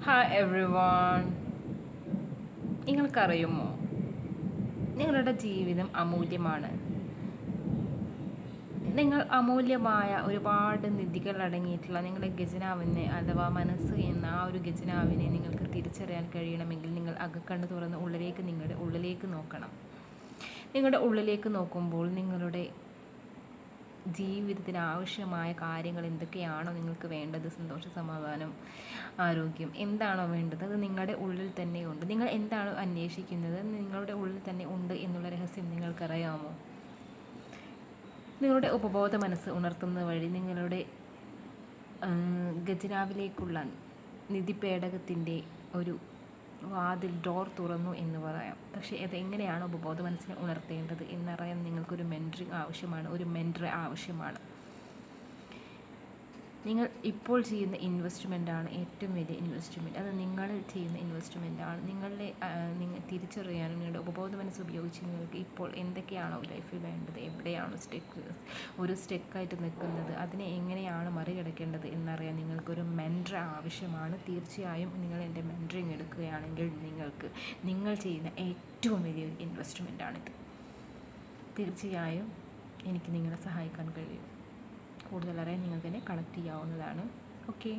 Hi every one. നിങ്ങൾക്കറിയുമോ, നിങ്ങളുടെ ജീവിതം അമൂല്യമാണ്. നിങ്ങൾ അമൂല്യമായ ഒരുപാട് നിധികൾ അടങ്ങിയിട്ടുള്ള നിങ്ങളുടെ ഖജനാവിനെ അഥവാ മനസ്സ് എന്ന ആ ഒരു ഖജനാവിനെ നിങ്ങൾക്ക് തിരിച്ചറിയാൻ കഴിയണമെങ്കിൽ നിങ്ങൾ അകക്കണ്ണ് തുറന്ന് നിങ്ങളുടെ ഉള്ളിലേക്ക് നോക്കണം. നിങ്ങളുടെ ഉള്ളിലേക്ക് നോക്കുമ്പോൾ നിങ്ങളുടെ ജീവിതത്തിന് ആവശ്യമായ കാര്യങ്ങൾ എന്തൊക്കെയാണോ നിങ്ങൾക്ക് വേണ്ടത്, സന്തോഷ, സമാധാനം, ആരോഗ്യം, എന്താണോ വേണ്ടത് അത് നിങ്ങളുടെ ഉള്ളിൽ തന്നെ ഉണ്ട്. നിങ്ങൾ എന്താണോ അന്വേഷിക്കുന്നത് നിങ്ങളുടെ ഉള്ളിൽ തന്നെ ഉണ്ട് എന്നുള്ള രഹസ്യം നിങ്ങൾക്കറിയാമോ? നിങ്ങളുടെ ഉപബോധ മനസ്സ് ഉണർത്തുന്ന വഴി നിങ്ങളുടെ ഖജനാവിലേക്കുള്ള നിധിപേടകത്തിൻ്റെ ഒരു ഡോർ തുറന്നു എന്ന് പറയാം. പക്ഷേ അതെങ്ങനെയാണ് ഉപബോധ മനസ്സിനെ ഉണർത്തേണ്ടത് എന്നറിയാൻ നിങ്ങൾക്കൊരു ഒരു മെൻറ്ററെ ആവശ്യമാണ്. നിങ്ങൾ ഇപ്പോൾ ചെയ്യുന്ന ഇൻവെസ്റ്റ്മെൻറ്റാണ് ഏറ്റവും വലിയ ഇൻവെസ്റ്റ്മെൻറ്റ്. അത് നിങ്ങളിൽ ചെയ്യുന്ന ഇൻവെസ്റ്റ്മെൻറ്റാണ്. നിങ്ങൾ തിരിച്ചറിയാനും നിങ്ങളുടെ ഉപബോധ മനസ്സ് ഉപയോഗിച്ച് നിങ്ങൾക്ക് ഇപ്പോൾ എന്തൊക്കെയാണോ ലൈഫിൽ വേണ്ടത്, എവിടെയാണോ സ്റ്റെക്കായിട്ട് നിൽക്കുന്നത്, അതിനെ എങ്ങനെയാണ് മറികടക്കേണ്ടത് എന്നറിയാൻ നിങ്ങൾക്കൊരു മെൻറ്റർ ആവശ്യമാണ്. തീർച്ചയായും നിങ്ങൾ എൻ്റെ മെൻറ്ററിങ് എടുക്കുകയാണെങ്കിൽ നിങ്ങൾ ചെയ്യുന്ന ഏറ്റവും വലിയൊരു ഇൻവെസ്റ്റ്മെൻറ്റാണിത്. തീർച്ചയായും എനിക്ക് നിങ്ങളെ സഹായിക്കാൻ കഴിയും. കൂടുതലറിയാൻ നിങ്ങൾക്ക് എന്നെ കണക്ട് ചെയ്യാവുന്നതാണ്. ഓക്കെ.